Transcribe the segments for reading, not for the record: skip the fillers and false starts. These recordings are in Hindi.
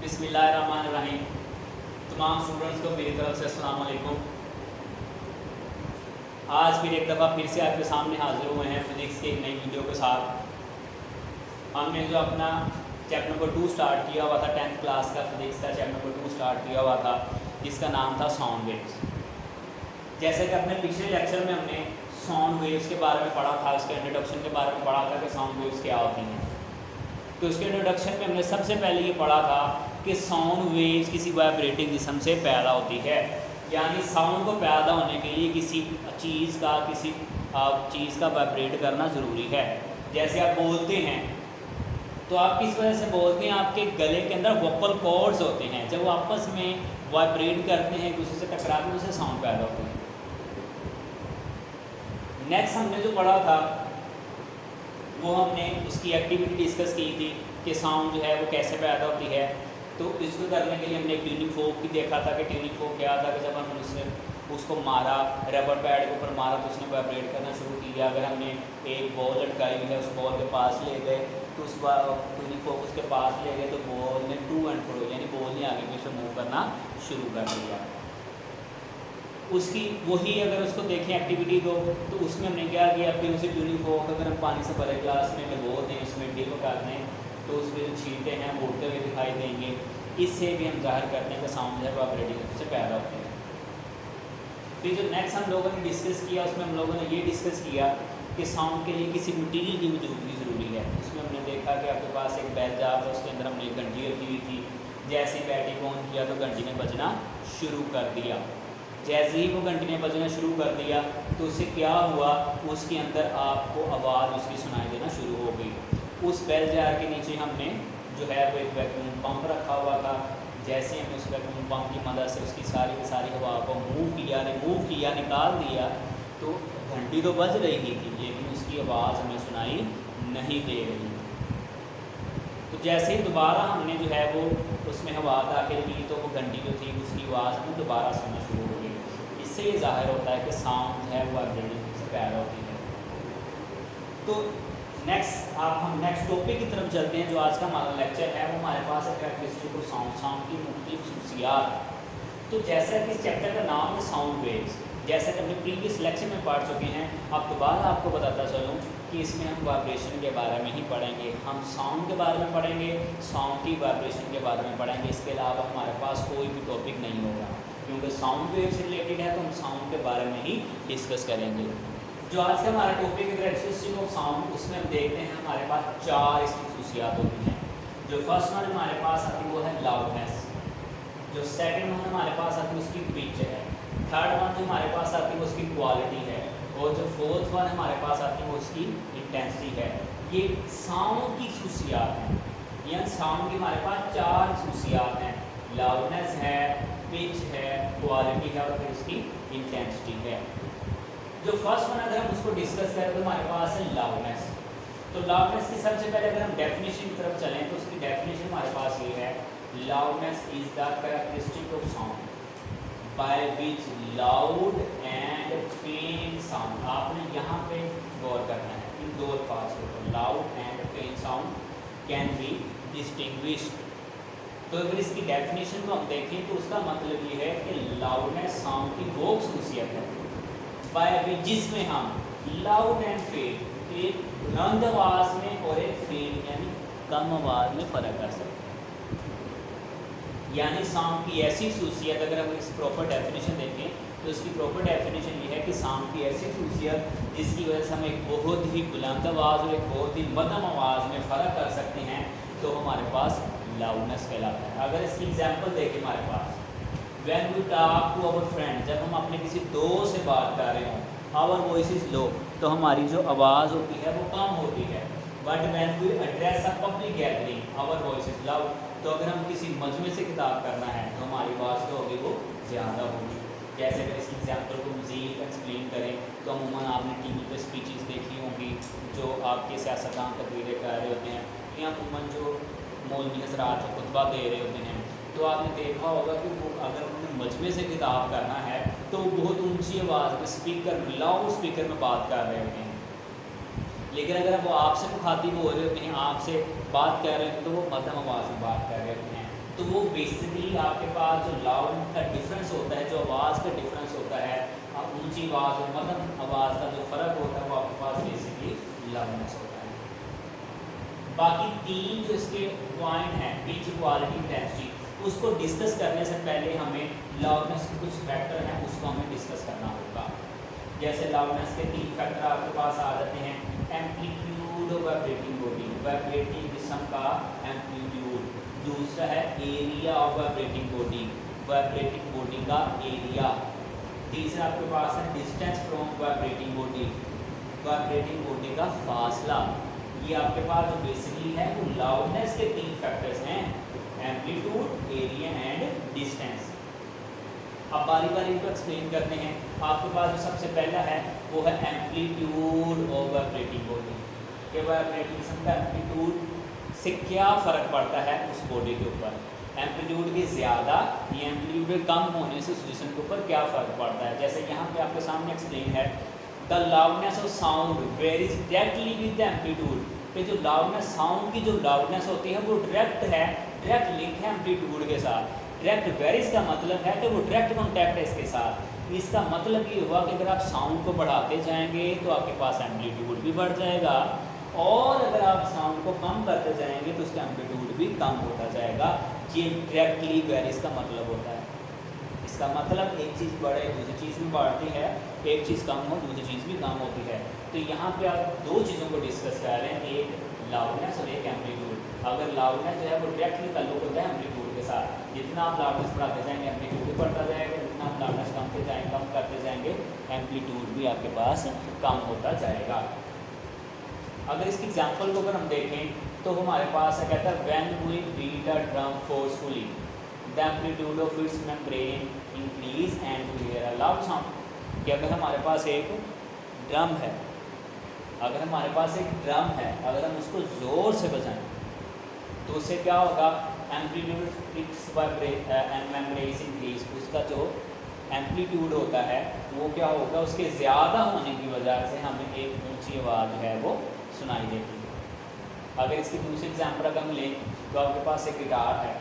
बिस्मिल्लाहिर्रहमानिर्रहीम। तमाम स्टूडेंट्स को मेरी तरफ से अस्सलाम वालेकुम। आज फिर एक दफ़ा फिर से आपके सामने हाजिर हुए हैं फिज़िक्स की एक नई वीडियो के साथ। हमने जो अपना चैप्टर नंबर 2 स्टार्ट किया हुआ था, 10th क्लास का फिज़िक्स का चैप्टर नंबर 2 स्टार्ट किया हुआ था, जिसका नाम था साउंड वेव्स। जैसे कि अपने पिछले लेक्चर में हमने साउंड वेव्स के बारे में पढ़ा था, उसके इंट्रोडक्शन के बारे में पढ़ा था कि साउंड वेव्स क्या होती हैं। तो उसके इंट्रोडक्शन में हमने सबसे पहले ये पढ़ा था कि साउंड वेव्स किसी वाइब्रेटिंग जिस्म से पैदा होती है, यानी साउंड को पैदा होने के लिए किसी चीज़ का वाइब्रेट करना ज़रूरी है। जैसे आप बोलते हैं तो आप किस वजह से बोलते हैं, आपके गले के अंदर वोकल कॉर्ड्स होते हैं, जब वो आपस में वाइब्रेट करते हैं, एक दूसरे से टकराते हैं, उससे साउंड पैदा होते हैं। नेक्स्ट हमने जो पढ़ा था वो हमने उसकी एक्टिविटी डिस्कस की थी कि साउंड जो है वो कैसे पैदा होती है। तो इसको करने के लिए हमने ट्यूनिंग फोक भी देखा था कि ट्यूनिंग फोक क्या था, कि जब हमने उसको मारा, रबर पैड के ऊपर मारा तो उसने वाइब्रेट करना शुरू किया। अगर हमने एक बॉल लटकाई हुई है, उस बॉल के पास ले गए तो उस ट्यूनिंग फोक उसके पास ले गए तो बॉल ने टू एंड फ्रो, यानी बॉल ने आगे पीछे मूव करना शुरू कर दिया। उसकी वही अगर उसको देखें एक्टिविटी को, तो उसमें हमने क्या किया, फिर उसे ट्यूनिंग फोक अगर हम पानी से भरे ग्लास में डबो दें, उसमें डिप कर दें, तो उसमें जो छींटे हैं वो उड़ते हुए दिखाई देंगे। इससे भी हम जाहिर करते हैं कि साउंड है वाइब्रेटिंग से पैदा होते हैं। फिर जो नेक्स्ट हम लोगों ने डिस्कस किया, उसमें हम लोगों ने ये डिस्कस किया कि साउंड के लिए किसी मटीरियल की मौजूदगी ज़रूरी है। उसमें हमने देखा कि आपके पास एक बेल जार था, उसके अंदर हमने एक घंटी रखी हुई थी। जैसे ही बैटरी ऑन किया तो घंटी ने बजना शुरू कर दिया। जैसे ही वो घंटी ने बजना शुरू कर दिया तो उससे क्या हुआ, उसके अंदर आपको आवाज़ उसकी सुनाई देना शुरू हो गई। उस बेल जार के नीचे हमने जो है वो एक वैक्यूम पंप रखा हुआ था। जैसे हमने उस वैक्यूम पंप की मदद से उसकी सारी की सारी हवा को रिमूव किया, निकाल दिया, तो घंटी तो बज रही थी लेकिन उसकी आवाज़ हमें सुनाई नहीं दे रही। तो जैसे ही दोबारा हमने जो है वो उसमें हवा दाखिल की तो वो घंटी जो थी उसकी आवाज़ हमें दोबारा सुनना शुरू हो गई। इससे ये जाहिर होता है कि साउंड है वो वाइब्रेटिंग से पैदा होती है। तो हम नेक्स्ट टॉपिक की तरफ चलते हैं। जो आज का हमारा लेक्चर है वो हमारे पास है कैरेक्टरिस्टिक ऑफ साउंड की मुख्तलिफ खसूसियात। तो जैसा कि इस चैप्टर का नाम है साउंड वेव्स, जैसा कि हमने प्रीवियस लेक्चर में पढ़ चुके हैं, अब दोबारा आपको बताता चलूँ कि इसमें हम वाइब्रेशन के बारे में ही पढ़ेंगे। हम साउंड के बारे में पढ़ेंगे, साउंड की वाइब्रेशन के बारे में पढ़ेंगे। इसके अलावा हमारे पास कोई भी टॉपिक नहीं होगा, क्योंकि साउंड वेव से रिलेटेड है तो हम साउंड के बारे में ही डिस्कस करेंगे। जो आज का हमारा टॉपिक है कैरेक्टरिस्टिक ऑफ साउंड, उसमें हम देखते हैं हमारे पास 4 इसकी खसूसियात होती हैं। जो फर्स्ट वन हमारे पास आती है वो है लाउडनेस, जो सेकंड वन हमारे पास आती है उसकी पिच है, थर्ड वन जो हमारे पास आती है उसकी क्वालिटी है, और जो फोर्थ वन हमारे पास आती है वो उसकी इंटेंसिटी है। ये साउंड की खसूसियात हैं। यह साउंड की हमारे पास 4 खसूसियात हैं, लाउडनेस है, पिच है, क्वालिटी है और फिर उसकी इंटेंसिटी है। जो फर्स्ट वन अगर हम उसको डिस्कस करें तो हमारे पास है लाउडनेस। तो लाउडनेस की सबसे पहले अगर हम डेफिनेशन की तरफ चलें तो उसकी डेफिनेशन हमारे पास ये है, loudness is the characteristic of sound by which loud and फेंट साउंड। आपने यहाँ पे गौर करना है इन 2 अल्फाज को, लाउड एंड फेंट साउंड कैन बी डिस्टिंग्विश्ड। तो अगर इसकी डेफिनेशन को हम देखें तो उसका मतलब ये है कि लाउडनेस साउंड की वो खसूसियत है बाय जिसमें हम लाउड एंड फेंट, एक बुलंद आवाज़ में और एक फेंट यानी कम आवाज़ में फ़र्क कर सकते हैं। यानी साउंड की ऐसी खसूसियत, अगर हम इस प्रॉपर डेफिनेशन देखें तो इसकी प्रॉपर डेफिनेशन ये है कि साउंड की ऐसी खसूसियत जिसकी वजह से हम एक बहुत ही बुलंद आवाज़ और एक बहुत ही मध्यम आवाज़ में फ़र्क कर सकते हैं, तो हमारे पास लाउडनेस कहलाता है। अगर इसकी एग्जांपल देखें हमारे पास, when we talk to our friend, जब हम अपने किसी दोस्त से बात कर रहे हों, आवर वॉइस इज़ लो, तो हमारी जो आवाज़ होती है वो कम होती है। But when we address a public gathering, our voice is loud, तो अगर हम किसी मजमे से खिताब करना है तो हमारी आवाज़ जो होगी वो ज़्यादा होगी। जैसे अगर इसकी एग्जांपल को मज़ीद एक्सप्लेन करें तो अमूमन आपने टीवी पे स्पीचेस देखी होंगी जो आपके सियासतदान तकरीरें कर रहे होते हैं, या अमूमन जो मौलवी हज़रात जो खुतबा दे रहे होते हैं, तो आपने देखा होगा कि वो अगर उन्हें मजमे से खिताब करना है तो बहुत ऊंची आवाज़ में स्पीकर, लाउड स्पीकर में बात कर रहे होते हैं। लेकिन अगर वो आपसे मुखातिब हो रहे होते हैं, आपसे बात कर रहे होते हैं, तो वो मध्यम आवाज़ में बात कर रहे होते हैं। तो वो बेसिकली आपके पास जो लाउड का डिफरेंस होता है, जो आवाज़ का डिफरेंस होता है, ऊंची आवाज़ और मध्यम आवाज़ का जो फ़र्क होता है वो आपके पास बेसिकली लाउडनेस होता है। बाकी तीन जो इसके पॉइंट हैं, पिच, क्वालिटी, इंटेंसिटी, उसको डिस्कस करने से पहले हमें लाउडनेस के कुछ फैक्टर हैं उसको हमें डिस्कस करना होगा। जैसे लाउडनेस के तीन फैक्टर आपके पास आ जाते हैं, amplitude of vibrating body, vibrating जिस्म का एम्पलीट्यूड, दूसरा है area of vibrating body, vibrating body का एरिया, तीसरा आपके पास है distance from vibrating body, vibrating body का फासला। ये आपके पास जो बेसिकली है वो लाउडनेस के तीन फैक्टर्स हैं, एम्पलीट्यूड, एरिया एंड डिस्टेंस। अब बारी बारी इनको एक्सप्लेन करते हैं। आपके पास जो सबसे पहला है वो है एम्पलीट्यूड ऑफ वाइब्रेटिंग बॉडी, कि वाइब्रेटिंग जिस्म का एम्पलीट्यूड से क्या फ़र्क पड़ता है उस बॉडी के ऊपर, एम्पलीट्यूड के ज़्यादा या एम्पलीट्यूड के कम होने से उस जिस्म के ऊपर क्या फ़र्क पड़ता है। जैसे यहाँ पे आपके सामने एक्सप्लेन है, the loudness of sound varies directly with the amplitude, कि जो लाउडनेस, साउंड की जो लाउडनेस होती है वो डायरेक्ट है, डायरेक्ट लिंक है एम्पलीट्यूड के साथ। डायरेक्ट वेरीज का मतलब है कि वो डायरेक्ट कॉन्टैक्ट है इसके साथ। इसका मतलब ये हुआ कि अगर आप साउंड को बढ़ाते जाएंगे तो आपके पास एम्पलीट्यूड भी बढ़ जाएगा, और अगर आप साउंड को कम करते जाएंगे तो उसका एम्पलीट्यूड भी कम होता जाएगा। ये डायरेक्टली वेरीज का मतलब होता है। इसका मतलब एक चीज़ बढ़े दूसरी चीज़ भी बढ़ती है, एक चीज़ कम हो दूसरी चीज़ भी कम होती है। तो यहाँ पे आप दो चीज़ों को डिस्कस कर रहे हैं, एक लाउडनेस और एक एम्पलीट्यूड। अगर लाउडनेस जो है वो डायरेक्टली ताल्लुक होता है एम्पलीट्यूड के साथ, जितना आप लाउडनेस बढ़ाते जाएंगे एम्पलीट्यूड भी बढ़ता जाएगा, जितना आप लाउडनेस कम करते जाएंगे एम्पलीट्यूड भी आपके पास कम होता जाएगा। अगर इसकी एग्जाम्पल को अगर हम देखें तो हमारे पास है, कहता है when we beat a drum forcefully the amplitude of its membrane increase and we hear a loud sound. कि अगर हमारे पास एक ड्रम है, अगर हमारे पास एक ड्रम है, अगर हम उसको ज़ोर से बजाएं तो उससे क्या होगा, एम्पलीट्यूड इट्स मेम्ब्रेन इंक्रीज, उसका जो एम्पलीट्यूड होता है वो क्या होगा, उसके ज़्यादा होने की वजह से हमें एक ऊंची आवाज़ है वो सुनाई देती है। अगर इसकी दूसरी एग्जाम्पल अगर हम लें तो आपके पास एक गिटार है,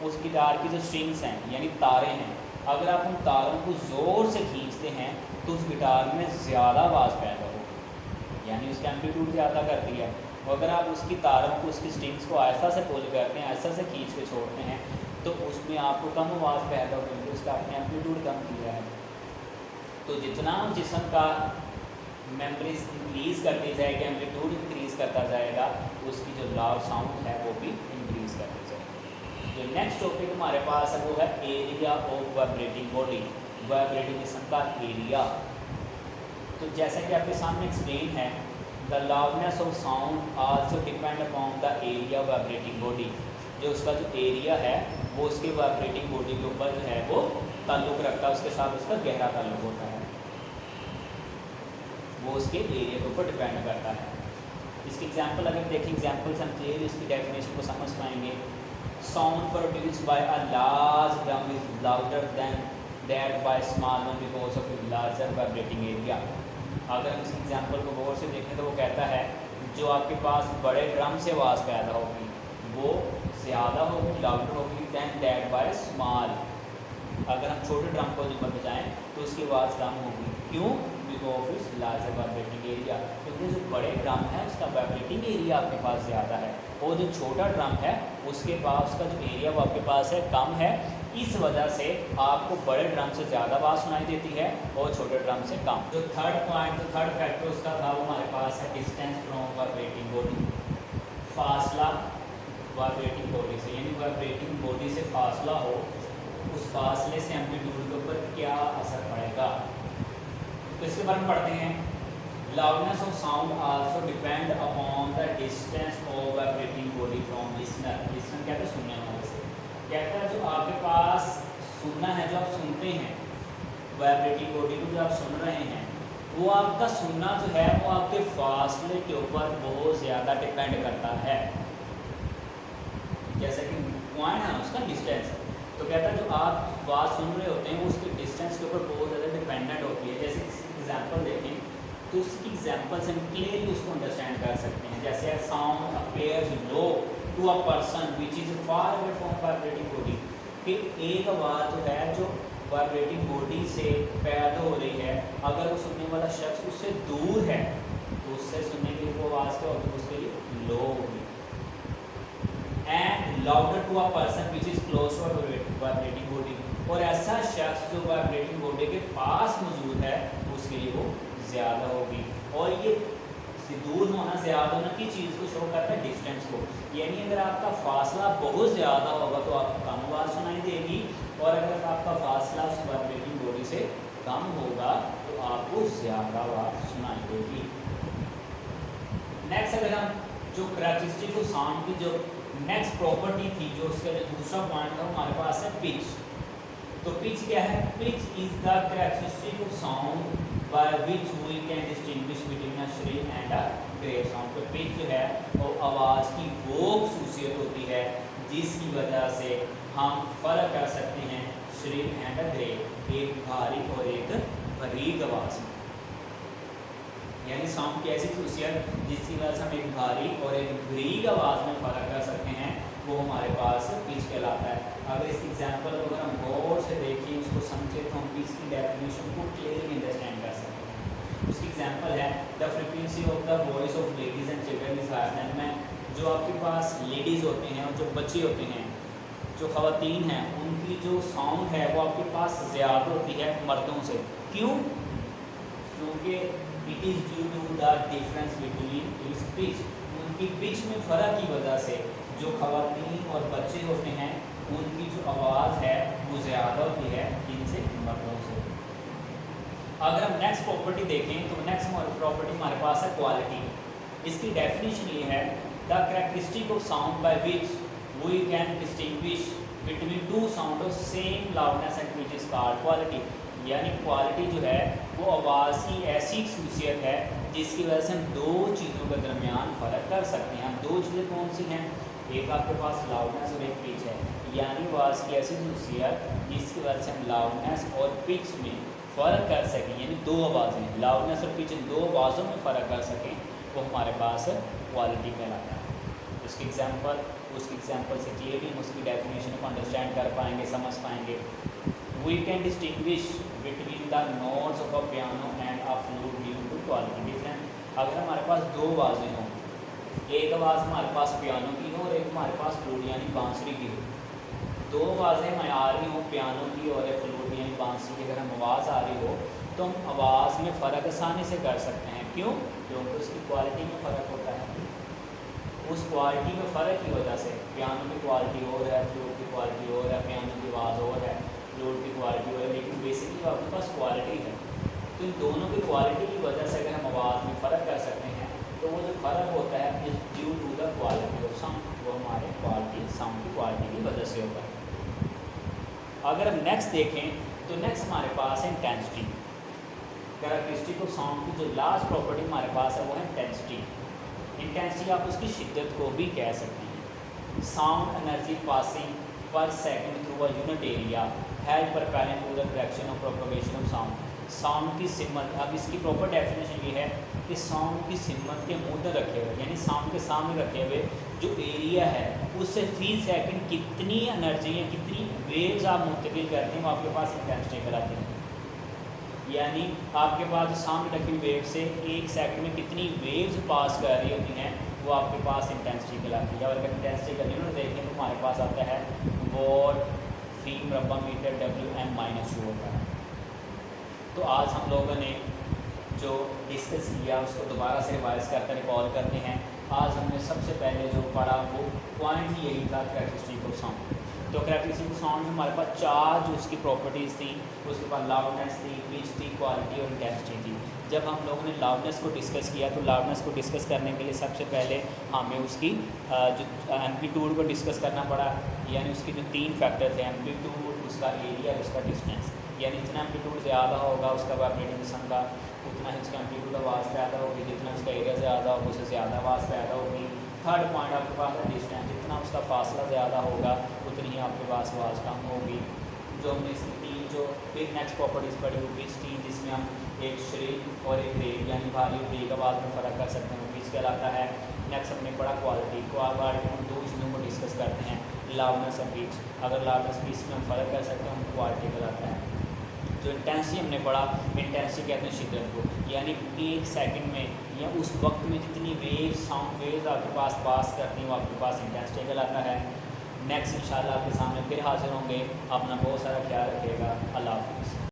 उस गिटार की जो स्ट्रिंग्स हैं यानी तारें हैं, अगर आप उन तारों को ज़ोर से खींचते हैं तो उस गिटार में ज़्यादा आवाज़ पैदा होगी, यानी उसका एम्पलीट्यूड ज़्यादा कर दिया। और अगर आप उसकी तारों को, उसकी स्ट्रिंग्स को ऐसा से पुल करते हैं, ऐसा से खींच के छोड़ते हैं तो उसमें आपको कम आवाज़ पैदा होगी, उसका आपने एम्पलीट्यूड कम किया है। तो जितना जिस्म का मेम्ब्रेन इंक्रीज़ करती जाएगी, एम्पलीट्यूड इंक्रीज़ करता जाएगा, उसकी जो लाउड साउंड है वो भी इंक्रीज़ करती जाएगी। जो नेक्स्ट टॉपिक हमारे पास है वो है area of vibrating body, vibrating जिस्म का एरिया। तो जैसा कि आपके सामने एक्सप्लेन है, the loudness of sound also depend upon the area of vibrating body, जो उसका जो एरिया है वो उसके वाइब्रेटिंग बॉडी के ऊपर जो है वो ताल्लुक़ रखता है, उसके साथ उसका गहरा ताल्लुक़ होता है, वो उसके एरिया के ऊपर डिपेंड करता है। इसकी एग्जांपल अगर देखें, एग्जांपल से हम क्लियर इसकी डेफिनेशन को समझ पाएंगे। Sound produced by a large drum is louder than that by small one because of larger vibrating area. अगर हम इस एग्जांपल को गौर से देखें तो वो कहता है जो आपके पास बड़े ड्रम से आवाज़ पैदा होगी वो ज़्यादा होगी, लाउडर होगी दैन दैट बाय स्मॉल। अगर हम छोटे ड्रम को ऊपर बजाएं तो उसकी आवाज़ कम होगी, क्यों, because it's larger vibrating area, क्योंकि जो बड़े ड्रम है उसका वाइब्रेटिंग एरिया आपके पास ज़्यादा है, और जो छोटा ड्रम है उसके पास उसका जो एरिया वो आपके पास है कम है। इस वजह से आपको बड़े ड्रम से ज़्यादा आवाज़ सुनाई देती है और छोटे ड्रम से कम। जो थर्ड पॉइंट, जो थर्ड फैक्टर उसका था वो हमारे पास है डिस्टेंस फ्रॉम वाइब्रेटिंग बॉडी, फासला वाइब्रेटिंग बॉडी से, यानी वाइब्रेटिंग बॉडी से फासला हो, उस फासले से एम्पलीट्यूड के ऊपर क्या असर पड़ेगा। तो इसके बारे में पढ़ते हैं। Loudness of sound also depend upon the distance of vibrating body from listener. Listener कहते हैं सुनने वाले से, कहता है जो आपके पास सुनना है, जो आप सुनते हैं वाइब्रेटिंग बॉडी को जो आप सुन रहे हैं, वो आपका सुनना जो है वो आपके फासले के ऊपर बहुत ज़्यादा डिपेंड करता है। जैसे कि पॉइंट है उसका डिस्टेंस, तो कहता है जो आप बात सुन रहे होते हैं वो उसके डिस्टेंस के ऊपर बहुत ज़्यादा डिपेंडेंट होती है। जैसे एग्जांपल देखें तो तो उसकी एग्जांपल से हम क्लियरली उसको अंडरस्टैंड कर सकते हैं। जैसे sound appears low to a person which is far away from vibrating body, कि एक आवाज़ जो है जो वाइब्रेटिंग बॉडी से पैदा हो रही है, अगर वो सुनने वाला शख्स उससे दूर है तो उससे सुनने के लिए वो आवाज़ क्या होगी, उसके लिए लो होगी। And louder to a person which is close to vibrating body, और ऐसा शख्स जो वाइब्रेटिंग बॉडी के पास मौजूद है उसके लिए वो ज़्यादा होगी। और ये दूर होना ज़्यादा होना की चीज़ को शो करता है डिस्टेंस को, यानी अगर आपका फासला बहुत ज़्यादा होगा तो आपको कम आवाज़ सुनाई देगी, और अगर आपका फासला उस वाइब्रेटिंग बॉडी से कम होगा तो आपको ज़्यादा आवाज़ सुनाई देगी। नेक्स्ट अगर हम जो करैक्टरिस्टिक ऑफ साउंड की जो नेक्स्ट प्रॉपर्टी थी, जो उसका जो दूसरा पॉइंट था हमारे पास है पिच। तो पिच क्या है? Pitch is the characteristic of sound by which we can distinguish between a shrill and a grave sound. तो पिच जो है वो आवाज़ की वो खसूसियत होती है जिसकी वजह से हम फ़र्क कर सकते हैं श्रिल एंड अ ग्रेव, एक भारी और एक बारीक आवाज़ में। यानी साउंड की ऐसी खसूसियत जिसकी वजह से हम एक भारी और एक बारीक आवाज़ में फ़र्क कर सकते हैं, वो हमारे पास पिच कहलाता है। अगर इस एग्जांपल को अगर हम गौर से देखें, उसको समझे, तो हम पिच की डेफिनेशन को क्लियरली अंडरस्टैंड कर सकते हैं। उसकी एग्जांपल है the frequency of the voice of ladies and children is higher than man. जो आपके पास लेडीज़ होते हैं और जो बच्चे होते हैं, जो ख़वातीन हैं, उनकी जो साउंड है वो आपके पास ज़्यादा होती है मर्दों से। क्यों? क्योंकि it is due to the difference between its pitch. उनकी पिच में फ़र्क की वजह से जो ख़वातीन और बच्चे होते हैं उनकी जो आवाज़ है वो ज़्यादा होती है इनसे मर्दों से। अगर हम नेक्स्ट प्रॉपर्टी देखें तो नेक्स्ट प्रॉपर्टी हमारे पास है क्वालिटी। इसकी डेफिनेशन ये है the characteristic of sound by which we can distinguish between two sound of same loudness and which is called quality. यानी क्वालिटी जो है वो आवाज़ की ऐसी खसूसियत है जिसकी वजह से हम दो चीज़ों के दरमियान फ़र्क कर सकते हैं। हम दो चीज़ें कौन सी हैं? एक आपके पास लाउडनेस और एक पिच है। यानी आवाज़ की ऐसी खसूसियत जिसकी वजह से हम लाउडनेस और पिच में फ़र्क कर सकें, यानी दो आवाज़ें लाउडनेस और पिच इन दो आवाज़ों में फ़र्क कर सकें, वो हमारे पास क्वालिटी कहलाता है। उसकी एग्जांपल से क्लियरली हम उसकी डेफिनेशन को अंडरस्टैंड कर पाएंगे, समझ पाएंगे। We can distinguish between the notes of a piano and a flute due to quality different. अगर हमारे पास दो आवाज़ें हों, एक आवाज़ हमारे पास पियानो की हो और एक हमारे पास फ्लूट यानी बांसुरी की हो, दो आवाज़ें मयारी हों पियानो की और एक फ्लूट यानी बांसुरी की, अगर हम आवाज़ आ रही हो तो हम आवाज़ में फ़र्क आसानी से कर सकते हैं। क्यों? क्योंकि उसकी क्वालिटी में फ़र्क होता है। उस क्वालिटी में फ़र्क की वजह से पियानो की क्वालिटी और है, फ्लूट की क्वालिटी और है, पियानो की आवाज़ और है, फ्लूट की क्वालिटी और है, लेकिन बेसिकली आपके पास क्वालिटी है। तो इन दोनों की क्वालिटी की वजह से अगर हम आवाज़ में फ़र्क कर सकते हैं तो वो जो फ़र्क होता है is due to the quality of sound, वो हमारे साउंड की क्वालिटी की वजह से होता है। अगर हम नेक्स्ट देखें तो नेक्स्ट हमारे पास है इंटेंसिटी। कैरेक्टरिस्टिक ऑफ साउंड की जो लास्ट प्रॉपर्टी हमारे पास है वो है इंटेंसिटी। इंटेंसिटी आप उसकी शिद्दत को भी कह सकते हैं। Sound energy passing per second through a unit area help propelling to the direction of propagation of sound. Sound की सिमत, अब इसकी प्रॉपर डेफिनेशन ये है कि साउंड की सिमत के मुंह रखे हुए, यानी साउंड के सामने रखे हुए जो एरिया है उससे फी सेकंड कितनी एनर्जी या कितनी वेव्स आप मुंतकिल करते हैं वो आपके पास इंटेंसिटी कहलाती है। यानी आपके पास जो सामने रखी हुई वेव से एक सेकंड में कितनी वेव्स पास कर रही होती हैं वो आपके पास इंटेंसिटी कहलाती है। और अगर इंटेंसिटी का यूनिट देखें तो हमारे पास आता है वॉट फी मरबा मीटर WM-2 होता है। तो आज हम लोगों ने जो डिस्कस किया उसको दोबारा से रिवाइज करते रिकॉल करते हैं। आज हमने सबसे पहले जो पढ़ा वो पॉइंट यही था कैरेक्टरिस्टिक ऑफ साउंड। तो कैरेक्टरिस्टिक ऑफ साउंड में हमारे पास चार जो उसकी प्रॉपर्टीज़ थी, उसके बाद लाउडनेस थी, पिच थी, क्वालिटी और इंटेंसिटी थी। जब हम लोगों ने लाउडनेस को डिस्कस किया तो लाउडनेस को डिस्कस करने के लिए सबसे पहले हमें उसकी जो एम्पलीट्यूड को डिस्कस करना पड़ा, यानी उसके जो तीन फैक्टर थे एम्पलीट्यूड, उसका एरिया, उसका डिस्टेंस। यानी जितना एम्पलीट्यूड ज़्यादा होगा उसका वाइब्रेटिंग किस्म का उतना ही उसका एम्पलीट्यूड आवाज़ पैदा होगी, जितना उसका एरिया ज़्यादा होगा उससे ज़्यादा आवाज़ पैदा होगी। थर्ड पॉइंट आपके पास है डिस्टेंस, जितना उसका फासला ज़्यादा होगा उतनी ही आपके पास आवाज़ कम होगी। जो हमने इसकी तीन जो फिर नेक्स्ट प्रॉपर्टीज़ पढ़ी वो पिच थी, जिसमें हम एक श्रिंक और एक रेग यानी भारी और बेग आवाज़ में फ़र्क कर सकते हैं, वो पिच कहलाता है। नेक्स्ट हमने पढ़ा क्वालिटी में हम दो चीज़ों को डिस्कस करते हैं, लाउडनेस और पिच। अगर लाउडनेस पिच में हम फ़र्क कर सकते हैं, हम क्वालिटी कहलाता है। जो इंटेंसिटी हमने पढ़ा, इंटेंसिटी कहते हैं शिद्दत को, यानी 1 सेकंड में या उस वक्त में जितनी वेव्स साउंड वेव्स आपके पास पास करती हैं वो आपके पास इंटेंसिटी कहलाता है। नेक्स्ट इंशाल्लाह आपके सामने फिर हाजिर होंगे। अपना बहुत सारा ख्याल रखिएगा। अल्लाह हाफ़िज़।